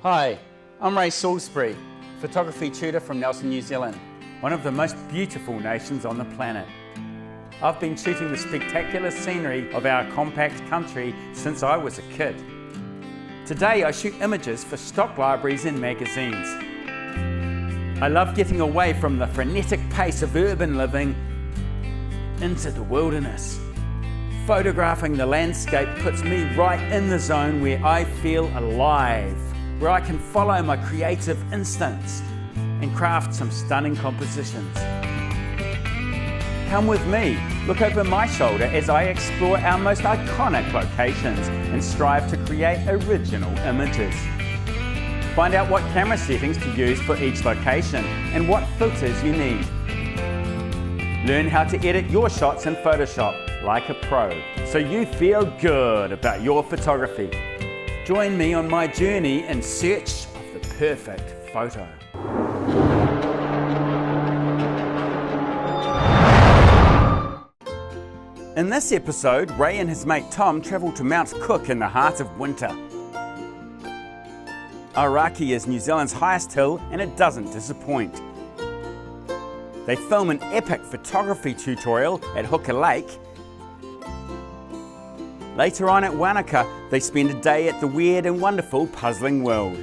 Hi, I'm Ray Salisbury, photography tutor from Nelson, New Zealand, one of the most beautiful nations on the planet. I've been shooting the spectacular scenery of our compact country since I was a kid. Today I shoot images for stock libraries and magazines. I love getting away from the frenetic pace of urban living into the wilderness. Photographing the landscape puts me right in the zone where I feel alive, where I can follow my creative instincts and craft some stunning compositions. Come with me, look over my shoulder as I explore our most iconic locations and strive to create original images. Find out what camera settings to use for each location and what filters you need. Learn how to edit your shots in Photoshop like a pro, so you feel good about your photography. Join me on my journey in search of the perfect photo. In this episode, Ray and his mate Tom travel to Mount Cook in the heart of winter. Moeraki is New Zealand's highest hill and it doesn't disappoint. They film an epic photography tutorial at Hooker Lake. Later on at Wanaka, they spend a day at the weird and wonderful Puzzling World.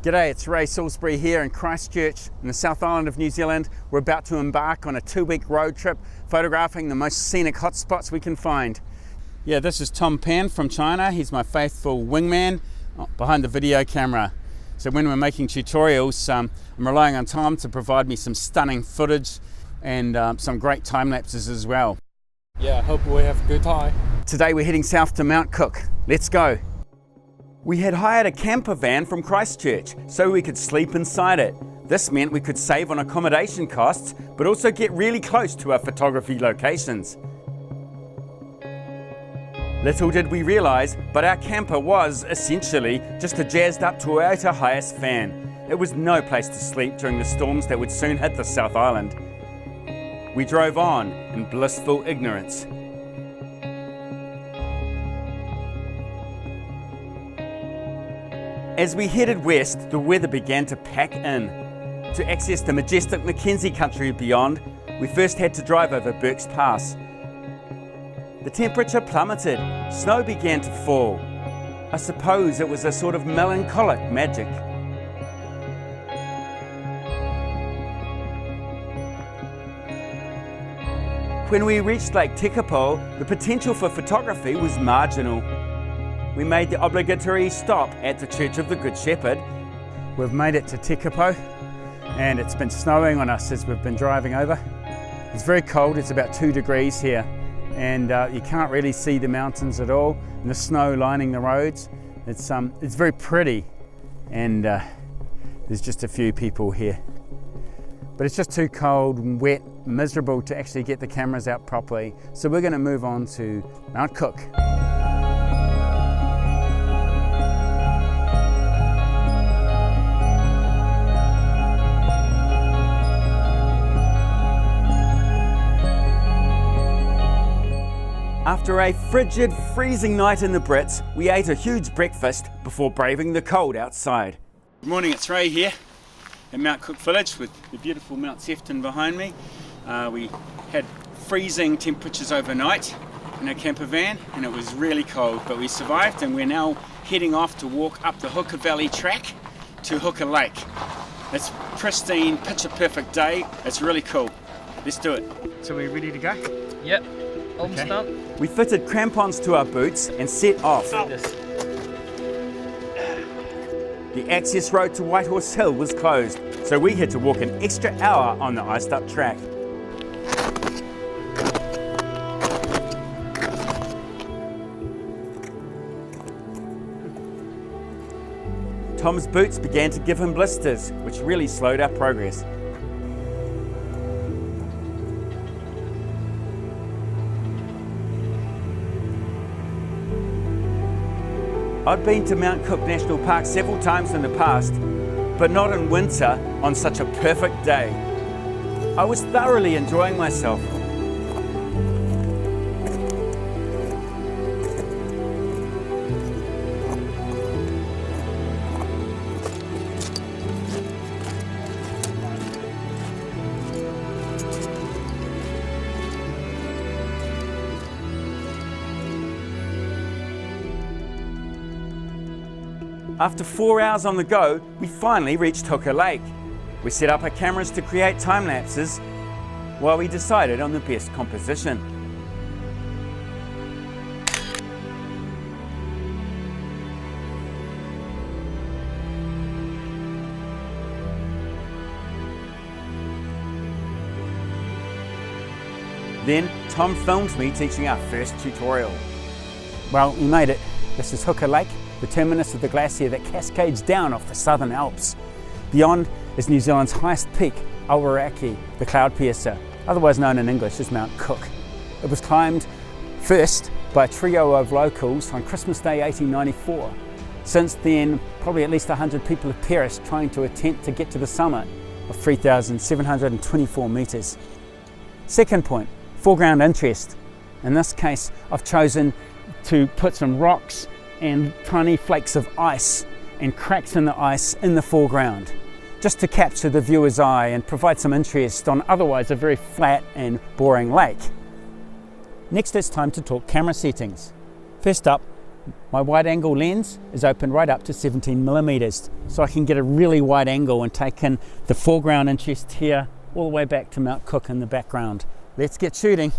G'day, it's Ray Salisbury here in Christchurch in the South Island of New Zealand. We're about to embark on a 2-week road trip photographing the most scenic hotspots we can find. Yeah, this is Tom Pan from China. He's my faithful wingman behind the video camera. So when we're making tutorials, I'm relying on Tom to provide me some stunning footage and some great time lapses as well. Yeah, hope we have a good time. Today we're heading south to Mount Cook. Let's go. We had hired a camper van from Christchurch so we could sleep inside it. This meant we could save on accommodation costs, but also get really close to our photography locations. Little did we realise, but our camper was essentially just a jazzed up Toyota Hiace van. It was no place to sleep during the storms that would soon hit the South Island. We drove on in blissful ignorance. As we headed west, the weather began to pack in. To access the majestic Mackenzie country beyond, we first had to drive over Burke's Pass. The temperature plummeted, snow began to fall. I suppose it was a sort of melancholic magic. When we reached Lake Tekapo, the potential for photography was marginal. We made the obligatory stop at the Church of the Good Shepherd. We've made it to Tekapo and it's been snowing on us as we've been driving over. It's very cold, it's about 2 degrees here and you can't really see the mountains at all and the snow lining the roads. It's very pretty and there's just a few people here. But it's just too cold and wet, miserable to actually get the cameras out properly. So we're going to move on to Mount Cook. After a frigid, freezing night in the Brits, we ate a huge breakfast before braving the cold outside. Good morning, it's Ray here at Mount Cook Village with the beautiful Mount Sefton behind me. We had freezing temperatures overnight in our camper van and it was really cold, but we survived and we're now heading off to walk up the Hooker Valley track to Hooker Lake. It's pristine, picture perfect day. It's really cool. Let's do it. So we're ready to go? Yep. Okay. We fitted crampons to our boots and set off. The access road to Whitehorse Hill was closed, so we had to walk an extra hour on the iced up track. Tom's boots began to give him blisters, which really slowed our progress. I've been to Mount Cook National Park several times in the past, but not in winter on such a perfect day. I was thoroughly enjoying myself. After 4 hours on the go, we finally reached Hooker Lake. We set up our cameras to create time lapses while we decided on the best composition. Then Tom filmed me teaching our first tutorial. Well, we made it. This is Hooker Lake, the terminus of the glacier that cascades down off the southern Alps. Beyond is New Zealand's highest peak, Moeraki, the cloud piercer, otherwise known in English as Mount Cook. It was climbed first by a trio of locals on Christmas Day 1894. Since then, probably at least 100 people have perished trying to attempt to get to the summit of 3,724 metres. Second point, foreground interest. In this case, I've chosen to put some rocks and tiny flakes of ice and cracks in the ice in the foreground, just to capture the viewer's eye and provide some interest on otherwise a very flat and boring lake. Next, it's time to talk camera settings. First up, my wide angle lens is opened right up to 17mm, so I can get a really wide angle and take in the foreground interest here all the way back to Mount Cook in the background. Let's get shooting.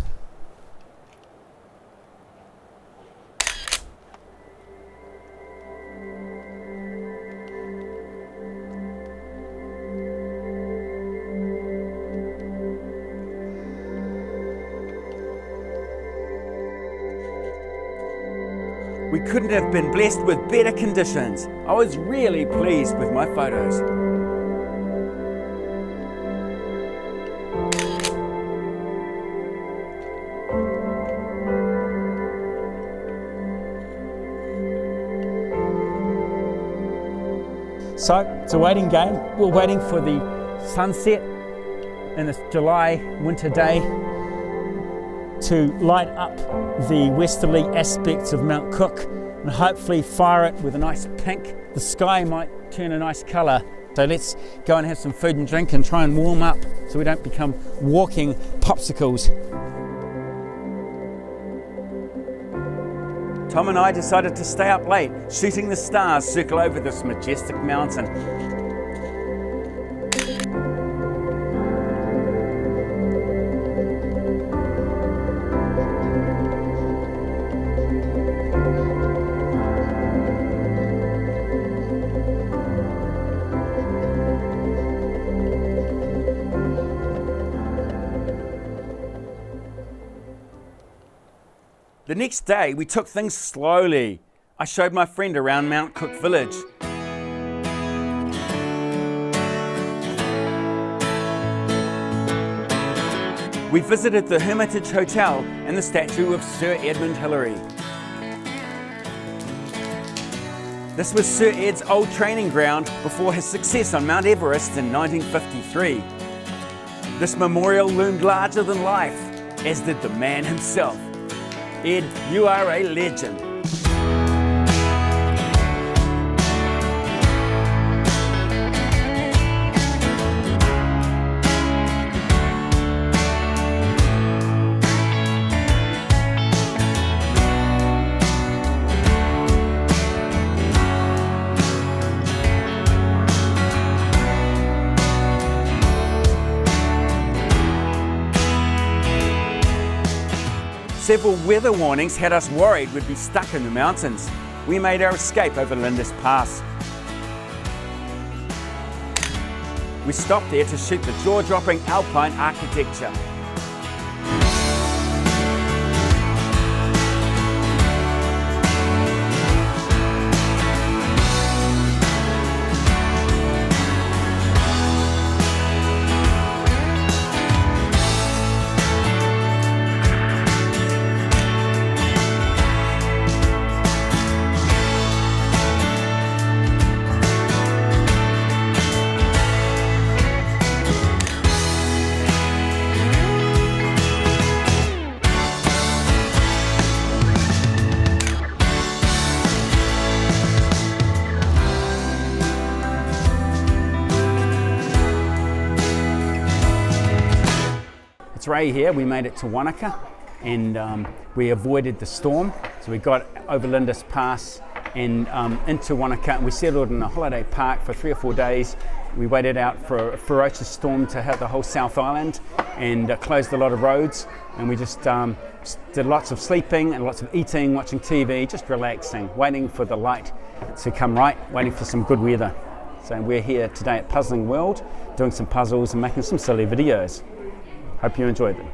We couldn't have been blessed with better conditions. I was really pleased with my photos. So it's a waiting game. We're waiting for the sunset in this July winter day to light up the westerly aspects of Mount Cook and hopefully fire it with a nice pink. The sky might turn a nice colour. So let's go and have some food and drink and try and warm up so we don't become walking popsicles. Tom and I decided to stay up late, shooting the stars circle over this majestic mountain. The next day, we took things slowly. I showed my friend around Mount Cook village. We visited the Hermitage Hotel and the statue of Sir Edmund Hillary. This was Sir Ed's old training ground before his success on Mount Everest in 1953. This memorial loomed larger than life, as did the man himself. Ed, you are a legend. Several weather warnings had us worried we'd be stuck in the mountains. We made our escape over Lindis Pass. We stopped there to shoot the jaw-dropping alpine architecture. it's Ray here. We made it to Wanaka and we avoided the storm. So we got over Lindis Pass and into Wanaka, and we settled in a holiday park for 3 or 4 days. We waited out for a ferocious storm to hit the whole South Island and closed a lot of roads, and we just did lots of sleeping and lots of eating, watching TV, just relaxing, waiting for the light to come right, waiting for some good weather. So we're here today at Puzzling World, doing some puzzles and making some silly videos. Hope you enjoyed them.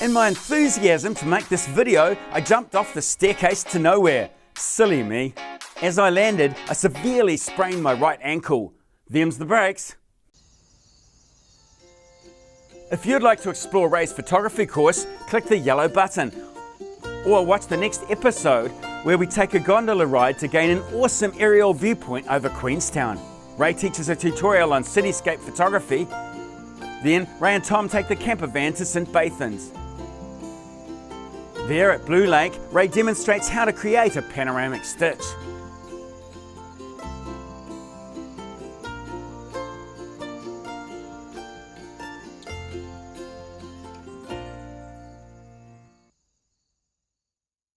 In my enthusiasm to make this video, I jumped off the staircase to nowhere. Silly me. As I landed, I severely sprained my right ankle. Them's the breaks. If you'd like to explore Ray's photography course, click the yellow button. Or watch the next episode where we take a gondola ride to gain an awesome aerial viewpoint over Queenstown. Ray teaches a tutorial on cityscape photography. Then Ray and Tom take the camper van to St. Bathans. There at Blue Lake, Ray demonstrates how to create a panoramic stitch.